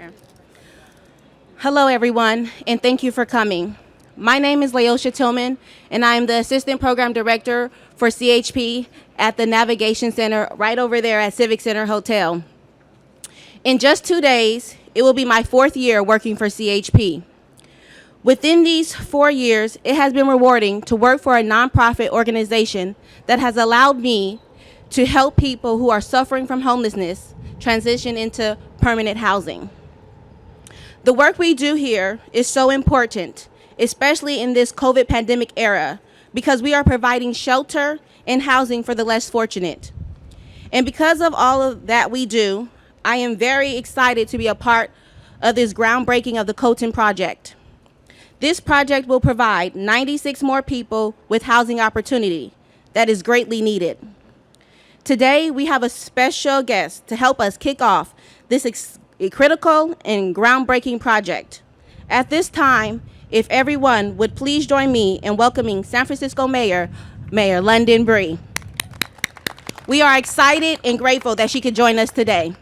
Okay. Hello, everyone, and thank you for coming. My name is Laosha Tillman, and I am the Assistant Program Director for CHP at the Navigation Center right over there at Civic Center Hotel. In just 2 days, it will be my 4th year working for CHP. Within these 4 years, it has been rewarding to work for a nonprofit organization that has allowed me to help people who are suffering from homelessness transition into permanent housing. The work we do here is so important, especially in this COVID pandemic era, because we are providing shelter and housing for the less fortunate. And because of all of that we do, I am very excited to be a part of this groundbreaking of the Colton project. This project will provide 96 more people with housing opportunity that is greatly needed. Today, we have a special guest to help us kick off this critical and groundbreaking project. At this time, if everyone would please join me in welcoming San Francisco Mayor London Brie. We are excited and grateful that she could join us today.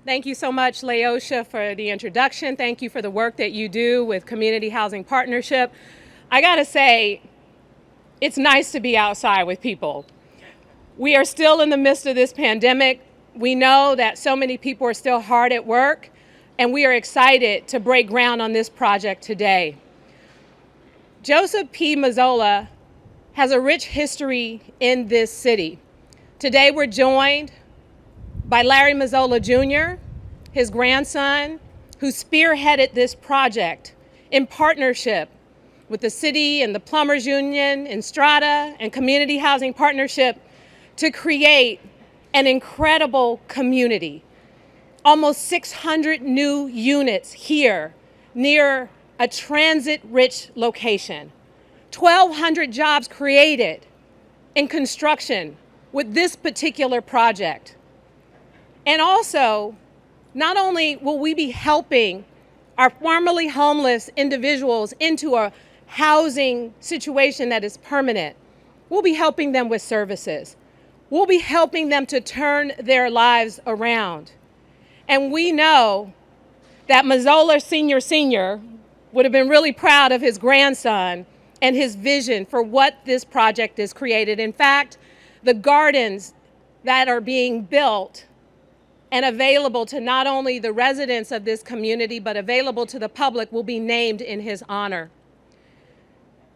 Thank you so much, Laosha, for the introduction. Thank you for the work that you do with Community Housing Partnership. I gotta say, it's nice to be outside with people. We are still in the midst of this pandemic. We know that so many people are still hard at work, and we are excited to break ground on this project today. Joseph P. Mazzola has a rich history in this city. Today we're joined by Larry Mazzola Jr., his grandson, who spearheaded this project in partnership with the city and the Plumbers Union, and Strata, and Community Housing Partnership to create an incredible community. Almost 600 new units here near a transit-rich location. 1,200 jobs created in construction with this particular project. And also, not only will we be helping our formerly homeless individuals into a housing situation that is permanent, we'll be helping them with services. We'll be helping them to turn their lives around. And we know that Mazzola Sr. would have been really proud of his grandson and his vision for what this project has created. In fact, the gardens that are being built and available to not only the residents of this community, but available to the public, will be named in his honor.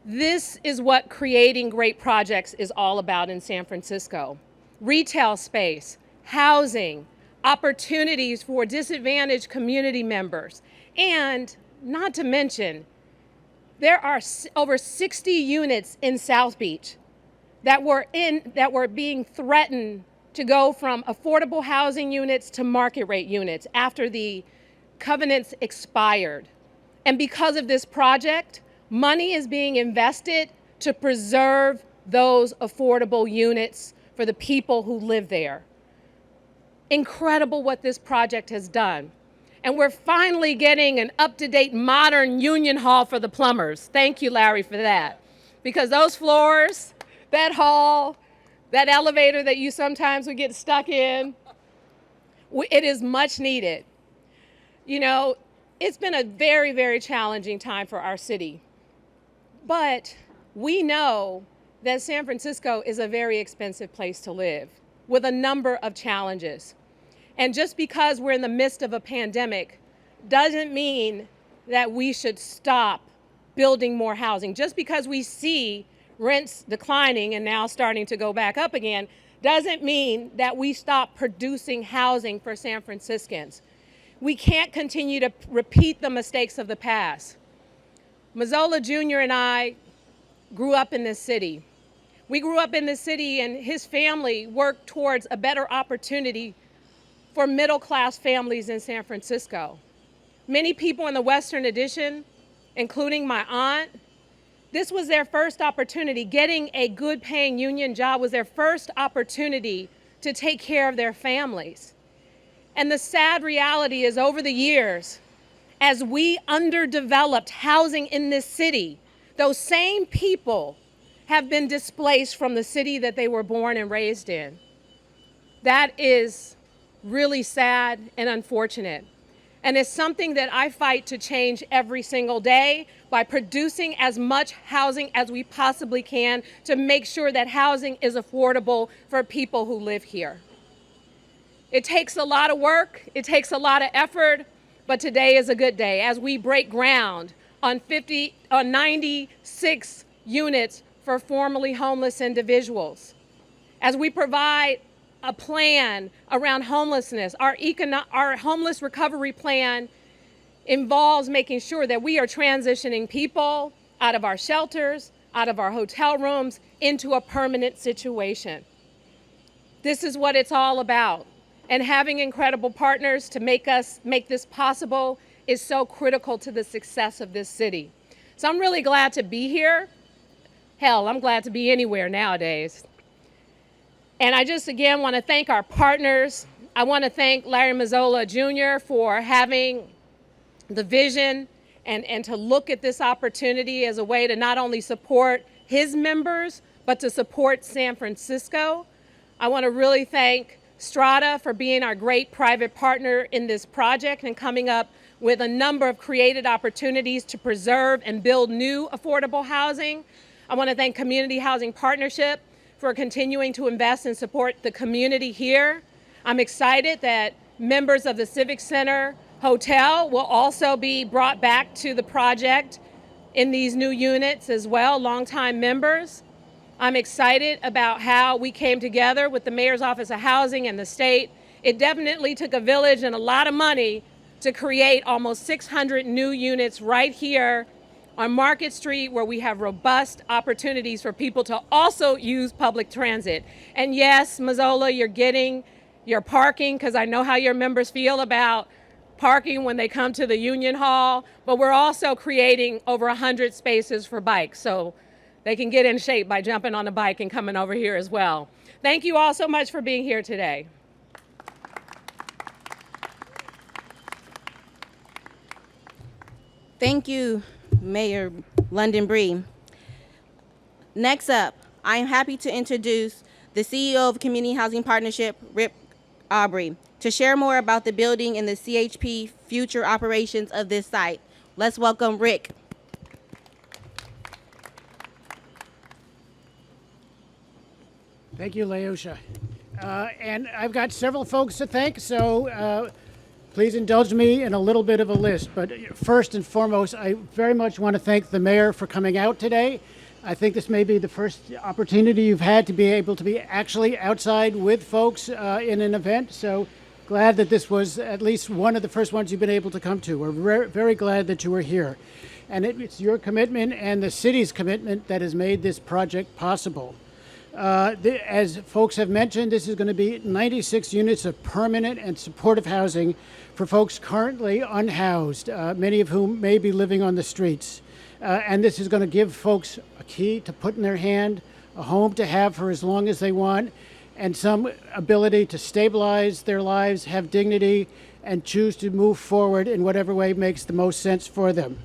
This is what creating great projects is all about in San Francisco. Retail space, housing, opportunities for disadvantaged community members, and not to mention, there are over 60 units in South Beach that were being threatened to go from affordable housing units to market rate units after the covenants expired. And because of this project, money is being invested to preserve those affordable units for the people who live there. Incredible what this project has done. And we're finally getting an up-to-date modern union hall for the plumbers. Thank you, Larry, for that. Because those floors, that hall, that elevator that you sometimes would get stuck in, it is much needed. You know, it's been a very, very challenging time for our city. But we know that San Francisco is a very expensive place to live with a number of challenges. And just because we're in the midst of a pandemic doesn't mean that we should stop building more housing. Just because we see rents declining and now starting to go back up again doesn't mean that we stop producing housing for San Franciscans. We can't continue to repeat the mistakes of the past. Mazzola Jr. and I grew up in this city. We grew up in this city, and his family worked towards a better opportunity for middle-class families in San Francisco. Many people in the Western Addition, including my aunt, this was their first opportunity. Getting a good paying union job was their first opportunity to take care of their families. And the sad reality is, over the years, as we underdeveloped housing in this city, those same people have been displaced from the city that they were born and raised in. That is really sad and unfortunate. And it's something that I fight to change every single day by producing as much housing as we possibly can to make sure that housing is affordable for people who live here. It takes a lot of work, it takes a lot of effort, but today is a good day as we break ground on 96 units for formerly homeless individuals. As we provide a plan around homelessness, our homeless recovery plan involves making sure that we are transitioning people out of our shelters, out of our hotel rooms, into a permanent situation. This is what it's all about. And having incredible partners to make this possible is so critical to the success of this city. So I'm really glad to be here. Hell, I'm glad to be anywhere nowadays. And I just again want to thank our partners. I want to thank Larry Mazzola Jr. for having the vision and to look at this opportunity as a way to not only support his members, but to support San Francisco. I want to really thank Strata for being our great private partner in this project and coming up with a number of created opportunities to preserve and build new affordable housing. I want to thank Community Housing Partnership for continuing to invest and support the community here. I'm excited that members of the Civic Center Hotel will also be brought back to the project in these new units as well, longtime members. I'm excited about how we came together with the Mayor's Office of Housing and the state. It definitely took a village and a lot of money to create almost 600 new units right here on Market Street, where we have robust opportunities for people to also use public transit. And yes, Mazzola, you're getting your parking, because I know how your members feel about parking when they come to the Union Hall, but we're also creating over 100 spaces for bikes, so they can get in shape by jumping on a bike and coming over here as well. Thank you all so much for being here today. Thank you, Mayor London Brie. Next up, I am happy to introduce the CEO of Community Housing Partnership, Rick Aubrey, to share more about the building and the CHP future operations of this site. Let's welcome Rick. Thank you, Leosha. And I've got several folks to thank, so please indulge me in a little bit of a list. But first and foremost, I very much want to thank the mayor for coming out today. I think this may be the first opportunity you've had to be able to be actually outside with folks in an event. So glad that this was at least one of the first ones you've been able to come to. We're very glad that you were here. And it's your commitment and the city's commitment that has made this project possible. As folks have mentioned, this is going to be 96 units of permanent and supportive housing for folks currently unhoused, many of whom may be living on the streets. And this is going to give folks a key to put in their hand, a home to have for as long as they want, and some ability to stabilize their lives, have dignity, and choose to move forward in whatever way makes the most sense for them.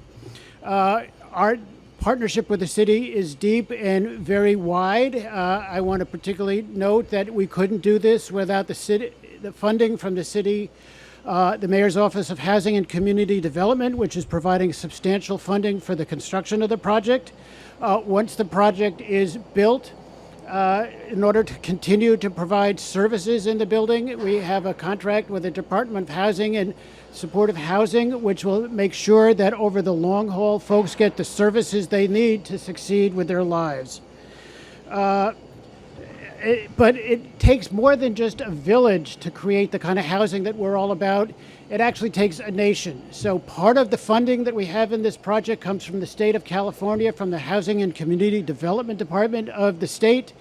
Our partnership with the city is deep and very wide. I want to particularly note that we couldn't do this without the funding from the city, the Mayor's Office of Housing and Community Development, which is providing substantial funding for the construction of the project. Once the project is built, in order to continue to provide services in the building, we have a contract with the Department of Housing and Supportive Housing, which will make sure that over the long haul, folks get the services they need to succeed with their lives. But it takes more than just a village to create the kind of housing that we're all about. It actually takes a nation. So part of the funding that we have in this project comes from the state of California, from the Housing and Community Development Department of the state.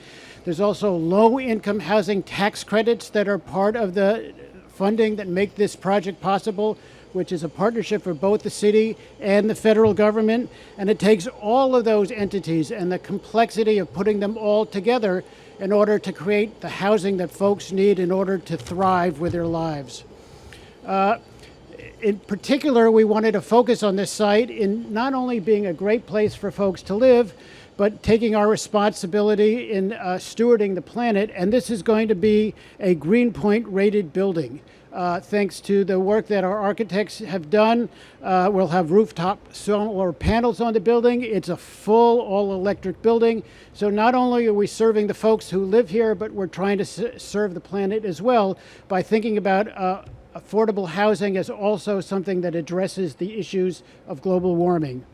There's also low-income housing tax credits that are part of the funding that make this project possible, which is a partnership for both the city and the federal government. And it takes all of those entities and the complexity of putting them all together in order to create the housing that folks need in order to thrive with their lives. In particular, we wanted to focus on this site in not only being a great place for folks to live, but taking our responsibility in stewarding the planet. And this is going to be a Greenpoint rated building. Thanks to the work that our architects have done, we'll have rooftop solar panels on the building. It's a full all-electric building. So not only are we serving the folks who live here, but we're trying to serve the planet as well by thinking about affordable housing as also something that addresses the issues of global warming.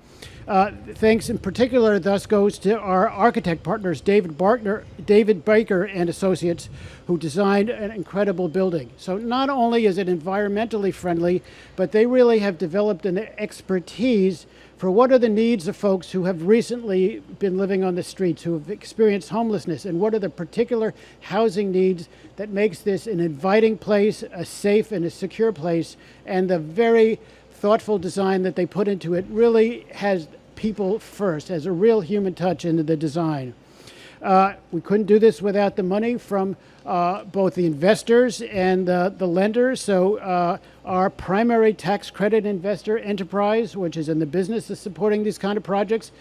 Thanks in particular thus goes to our architect partners, David Baker and Associates, who designed an incredible building. So not only is it environmentally friendly, but they really have developed an expertise for what are the needs of folks who have recently been living on the streets, who have experienced homelessness, and what are the particular housing needs that makes this an inviting place, a safe and a secure place, and the very thoughtful design that they put into it really has people first, has a real human touch into the design. We couldn't do this without the money from both the investors and the lenders. So our primary tax credit investor, Enterprise, which is in the business of supporting these kind of projects,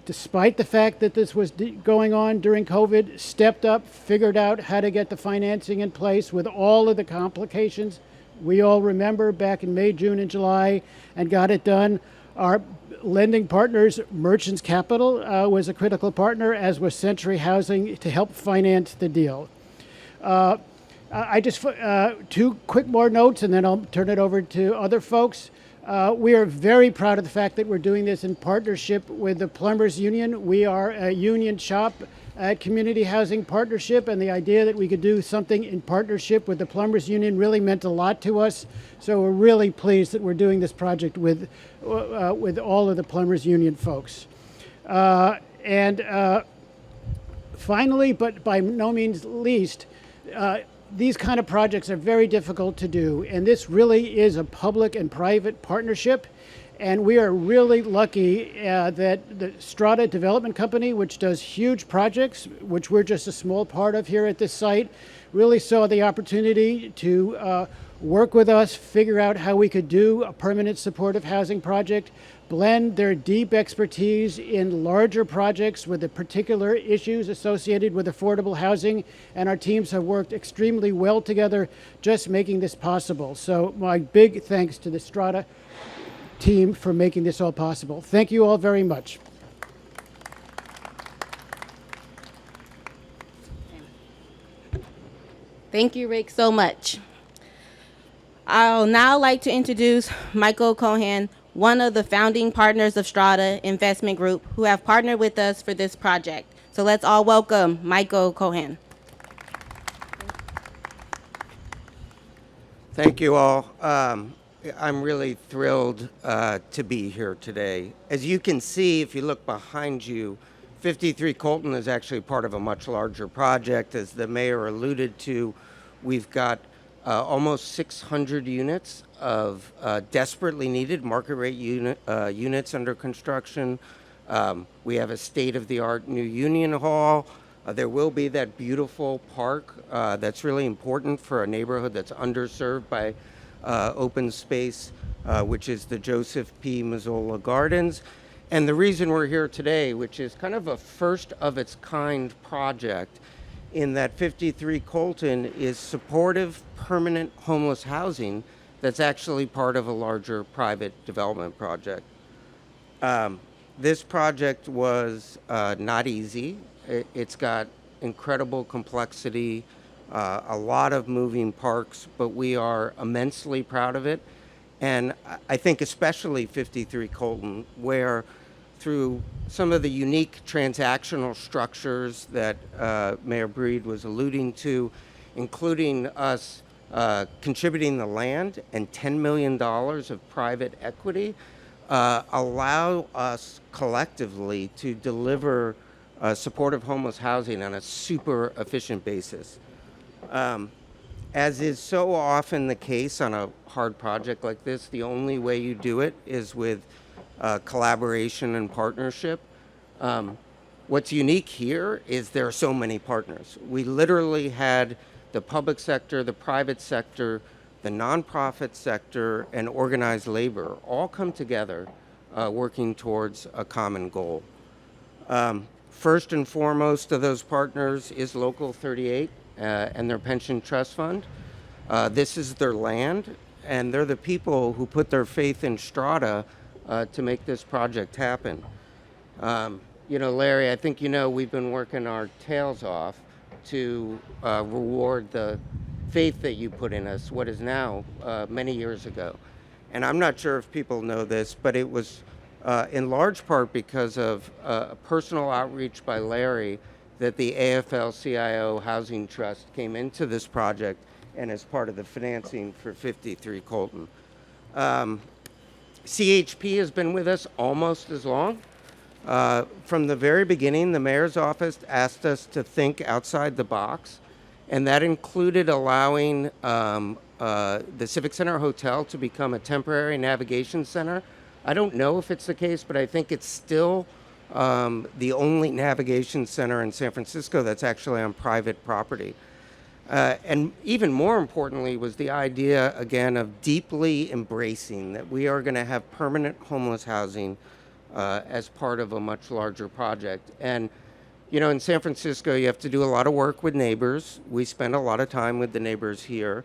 despite the fact that this was going on during COVID, stepped up, figured out how to get the financing in place with all of the complications we all remember back in May, June, and July, and got it done. Our lending partners, Merchants Capital, was a critical partner, as was Century Housing, to help finance the deal. I just, two quick more notes, and then I'll turn it over to other folks. We are very proud of the fact that we're doing this in partnership with the Plumbers Union. We are a union shop at Community Housing Partnership, and the idea that we could do something in partnership with the Plumbers Union really meant a lot to us. So we're really pleased that we're doing this project with all of the Plumbers Union folks. Finally, but by no means least, these kind of projects are very difficult to do, and this really is a public and private partnership. And we are really lucky that the Strata Development Company, which does huge projects, which we're just a small part of here at this site, really saw the opportunity to work with us, figure out how we could do a permanent supportive housing project, blend their deep expertise in larger projects with the particular issues associated with affordable housing. And our teams have worked extremely well together, just making this possible. So my big thanks to the Strata team for making this all possible. Thank you all very much. Thank you, Rick, so much. I'll now like to introduce Michael Cohen, one of the founding partners of Strata Investment Group, who have partnered with us for this project. So let's all welcome Michael Cohen. Thank you all. I'm really thrilled to be here today. As you can see, if you look behind you, 53 Colton is actually part of a much larger project. As the mayor alluded to, we've got almost 600 units of desperately needed market rate units under construction. We have a state-of-the-art new Union Hall. There will be that beautiful park that's really important for a neighborhood that's underserved by open space, which is the Joseph P. Mazzola Gardens. And the reason we're here today, which is kind of a first of its kind project, in that 53 Colton is supportive permanent homeless housing that's actually part of a larger private development project. This project was not easy. It's got incredible complexity, a lot of moving parts, but we are immensely proud of it. And I think especially 53 Colton, where through some of the unique transactional structures that Mayor Brie was alluding to, including us contributing the land and $10 million of private equity, allow us collectively to deliver supportive homeless housing on a super efficient basis. As is so often the case on a hard project like this, the only way you do it is with collaboration and partnership. What's unique here is there are so many partners. We literally had the public sector, the private sector, the nonprofit sector, and organized labor all come together working towards a common goal. First and foremost of those partners is Local 38 and their pension trust fund. This is their land, and they're the people who put their faith in Strata to make this project happen. Larry, I think we've been working our tails off to reward the faith that you put in us, what is now many years ago. And I'm not sure if people know this, but it was in large part because of a personal outreach by Larry that the AFL-CIO Housing Trust came into this project and as part of the financing for 53 Colton. CHP has been with us almost as long. From the very beginning, the mayor's office asked us to think outside the box, and that included allowing the Civic Center Hotel to become a temporary navigation center. I don't know if it's the case, but I think it's still the only navigation center in San Francisco that's actually on private property. And even more importantly was the idea, again, of deeply embracing that we are going to have permanent homeless housing as part of a much larger project. And, in San Francisco, you have to do a lot of work with neighbors. We spend a lot of time with the neighbors here.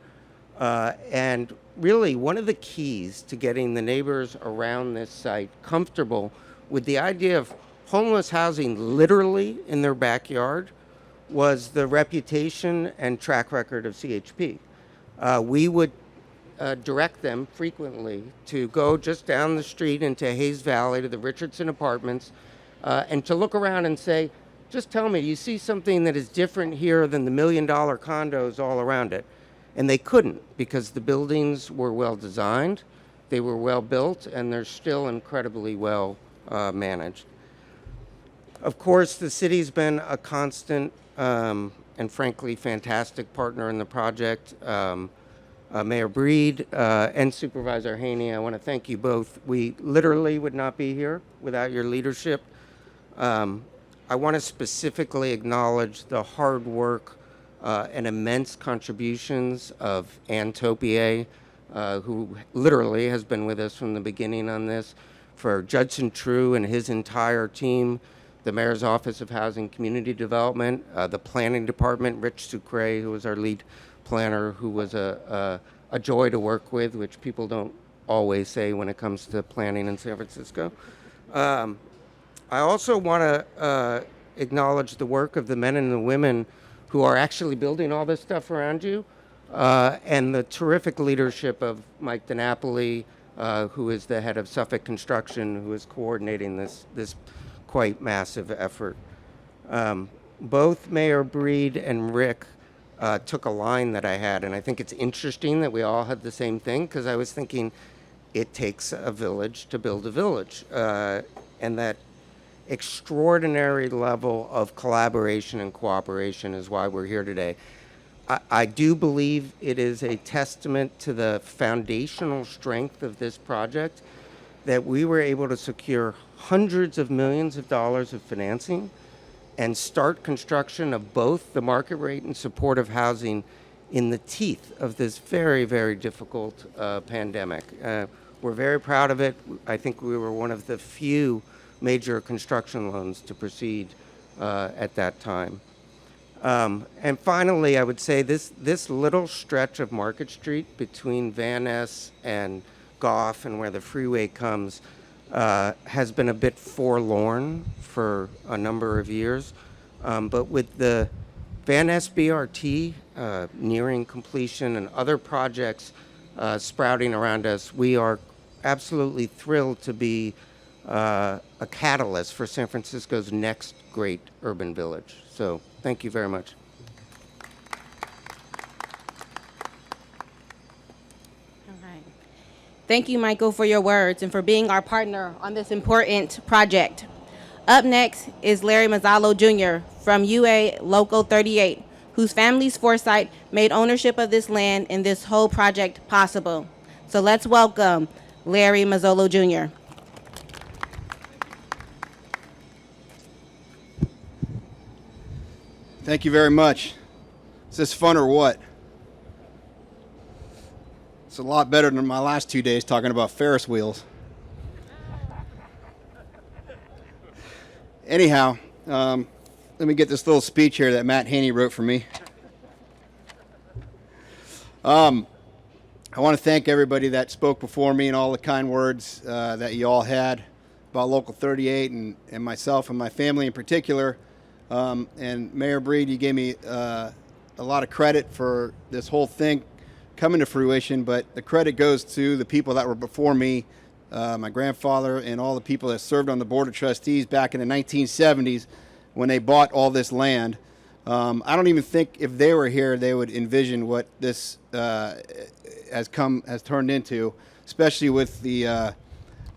And really, one of the keys to getting the neighbors around this site comfortable with the idea of homeless housing literally in their backyard was the reputation and track record of CHP. We would direct them frequently to go just down the street into Hayes Valley to the Richardson Apartments and to look around and say, just tell me, do you see something that is different here than the $1 million condos all around it? And they couldn't, because the buildings were well designed, they were well built, and they're still incredibly well managed. Of course, the city's been a constant and frankly fantastic partner in the project. Mayor Brie and Supervisor Haney, I want to thank you both. We literally would not be here without your leadership. I want to specifically acknowledge the hard work and immense contributions of Ann Topier, who literally has been with us from the beginning on this, for Judson True and his entire team, the Mayor's Office of Housing Community Development, the Planning Department, Rich Sucre, who was our lead planner, who was a joy to work with, which people don't always say when it comes to planning in San Francisco. I also want to acknowledge the work of the men and the women who are actually building all this stuff around you, and the terrific leadership of Mike DiNapoli, who is the head of Suffolk Construction, who is coordinating this quite massive effort. Both Mayor Brie and Rick took a line that I had, and I think it's interesting that we all had the same thing, because I was thinking it takes a village to build a village, and that extraordinary level of collaboration and cooperation is why we're here today. I do believe it is a testament to the foundational strength of this project that we were able to secure hundreds of millions of dollars of financing and start construction of both the market rate and supportive housing in the teeth of this very, very difficult pandemic. We're very proud of it. I think we were one of the few major construction loans to proceed at that time. And finally, I would say this little stretch of Market Street between Van Ness and Goff and where the freeway comes has been a bit forlorn for a number of years. But with the Van Ness BRT nearing completion and other projects sprouting around us, we are absolutely thrilled to be a catalyst for San Francisco's next great urban village. So thank you very much. Thank you, Michael, for your words and for being our partner on this important project. Up next is Larry Mazzallo Jr. from UA Local 38, whose family's foresight made ownership of this land and this whole project possible. So let's welcome Larry Mazzallo Jr. Thank you very much. Is this fun or what? It's a lot better than my last 2 days talking about Ferris wheels. Anyhow, Let me get this little speech here that Matt Haney wrote for me. I want to thank everybody that spoke before me and all the kind words that you all had about Local 38 and myself and my family in particular. And Mayor Brie, you gave me a lot of credit for this whole thing coming to fruition, but the credit goes to the people that were before me, my grandfather and all the people that served on the Board of Trustees back in the 1970s when they bought all this land. I don't even think if they were here they would envision what this has turned into, especially with the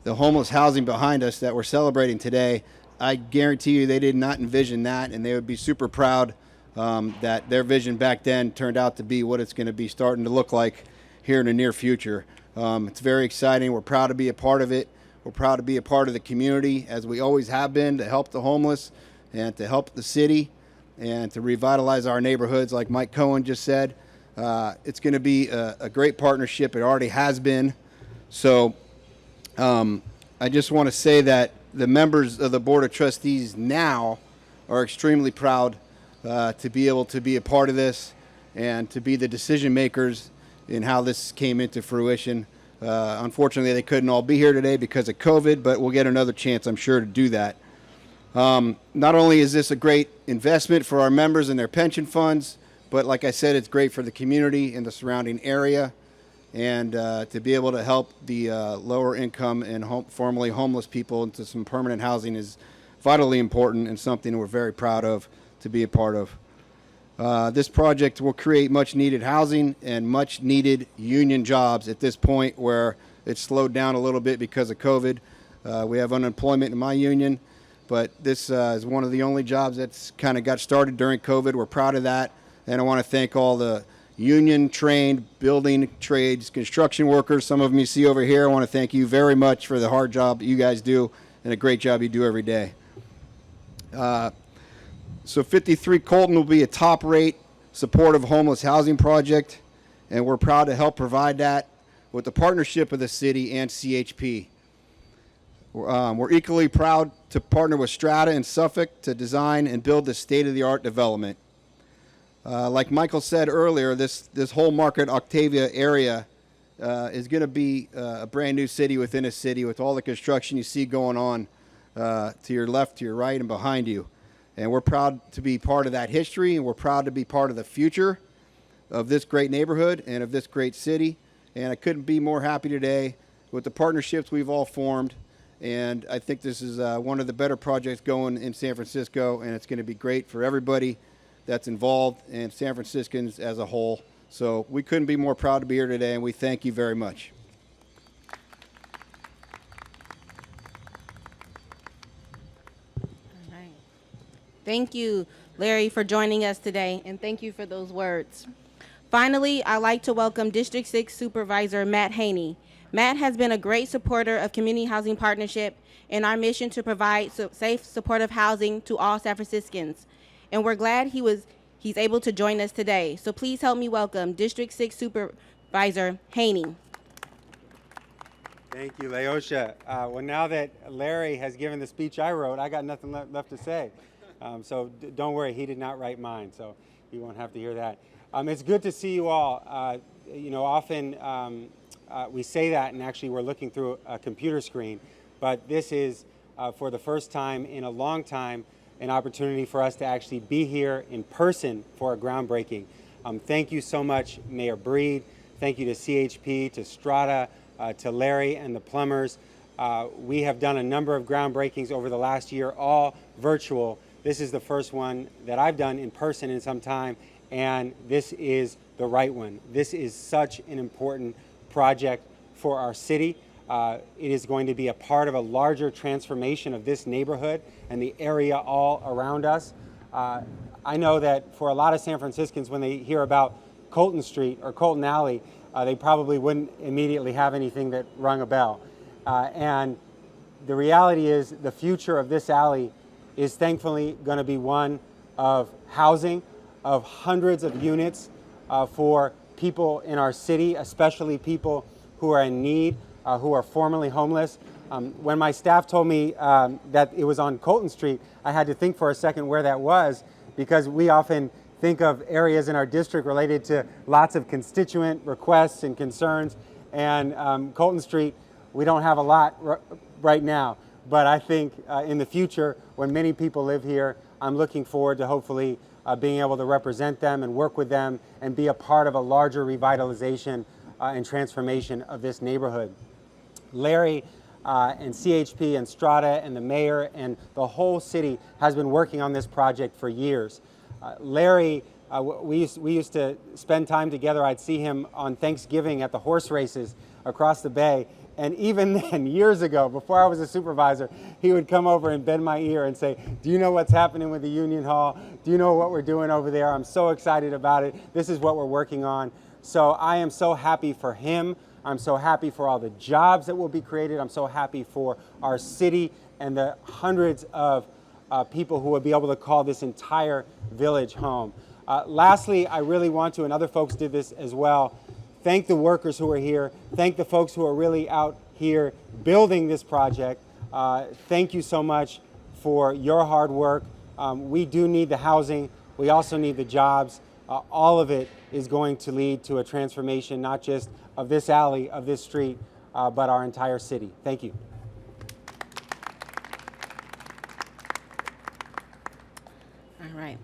homeless housing behind us that we're celebrating today. I guarantee you they did not envision that, and they would be super proud that their vision back then turned out to be what it's going to be starting to look like here in the near future. It's very exciting. We're proud to be a part of it. We're proud to be a part of the community, as we always have been, to help the homeless and to help the city and to revitalize our neighborhoods, like Mike Cohen just said. It's going to be a great partnership. It already has been. So I just want to say that the members of the Board of Trustees now are extremely proud to be able to be a part of this and to be the decision makers in how this came into fruition. Unfortunately, they couldn't all be here today because of COVID, but we'll get another chance, I'm sure, to do that. Not only is this a great investment for our members and their pension funds, but like I said, it's great for the community and the surrounding area, and to be able to help the lower income and formerly homeless people into some permanent housing is vitally important and something we're very proud of to be a part of. This project will create much needed housing and much needed union jobs at this point where it's slowed down a little bit because of COVID. We have unemployment in my union, but this is one of the only jobs that's kind of got started during COVID. We're proud of that. And I want to thank all the union-trained building trades, construction workers, some of them you see over here. I want to thank you very much for the hard job that you guys do and a great job you do every day. So 53 Colton will be a top-rate supportive homeless housing project, and we're proud to help provide that with the partnership of the city and CHP. We're equally proud to partner with Strata and Suffolk to design and build this state-of-the-art development. Like Michael said earlier, this whole Market Octavia area is going to be a brand new city within a city with all the construction you see going on to your left, to your right, and behind you. And we're proud to be part of that history, and we're proud to be part of the future of this great neighborhood and of this great city. And I couldn't be more happy today with the partnerships we've all formed. And I think this is one of the better projects going in San Francisco, and it's going to be great for everybody that's involved and San Franciscans as a whole. So we couldn't be more proud to be here today, and we thank you very much. All right. Thank you, Larry, for joining us today, and thank you for those words. Finally, I'd like to welcome District 6 Supervisor Matt Haney. Matt has been a great supporter of Community Housing Partnership and our mission to provide safe, supportive housing to all San Franciscans. And we're glad he's able to join us today. So please help me welcome District 6 Supervisor Haney. Thank you, Leosha. Well, now that Larry has given the speech I wrote, I got nothing left to say. So don't worry, he did not write mine, so you won't have to hear that. It's good to see you all. Often we say that, and actually we're looking through a computer screen, but this is, for the first time in a long time, an opportunity for us to actually be here in person for a groundbreaking. Thank you so much, Mayor Brie. Thank you to CHP, to Strata, to Larry and the plumbers. We have done a number of groundbreakings over the last year, all virtual. This is the first one that I've done in person in some time, and this is the right one. This is such an important project for our city. It is going to be a part of a larger transformation of this neighborhood and the area all around us. I know that for a lot of San Franciscans, when they hear about Colton Street or Colton Alley, they probably wouldn't immediately have anything that rung a bell. And the reality is the future of this alley is thankfully going to be one of housing, of hundreds of units for people in our city, especially people who are in need, who are formerly homeless, When my staff told me that it was on Colton Street, I had to think for a second where that was, because we often think of areas in our district related to lots of constituent requests and concerns. And Colton Street, we don't have a lot right now. But I think in the future, when many people live here, I'm looking forward to hopefully being able to represent them and work with them and be a part of a larger revitalization and transformation of this neighborhood. Larry and CHP and Strata and the mayor and the whole city has been working on this project for years. Larry, we used to spend time together. I'd see him on Thanksgiving at the horse races across the bay. And even then, years ago, before I was a supervisor, he would come over and bend my ear and say, do you know what's happening with the Union Hall? Do you know what we're doing over there? I'm so excited about it. This is what we're working on. So I am so happy for him. I'm so happy for all the jobs that will be created. I'm so happy for our city and the hundreds of people who will be able to call this entire village home. Lastly, I really want to, and other folks did this as well, thank the workers who are here. Thank the folks who are really out here building this project. Thank you so much for your hard work. We do need the housing. We also need the jobs. All of it is going to lead to a transformation, not just of this alley, of this street, but our entire city. Thank you. All right.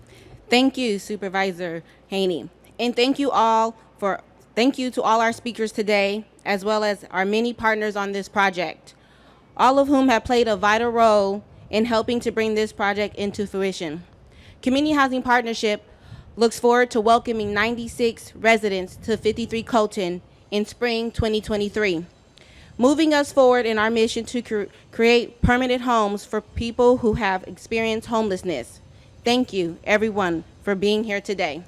Thank you, Supervisor Haney. And thank you to all our speakers today, as well as our many partners on this project, all of whom have played a vital role in helping to bring this project into fruition. Community Housing Partnership looks forward to welcoming 96 residents to 53 Colton in spring 2023, moving us forward in our mission to create permanent homes for people who have experienced homelessness. Thank you, everyone, for being here today.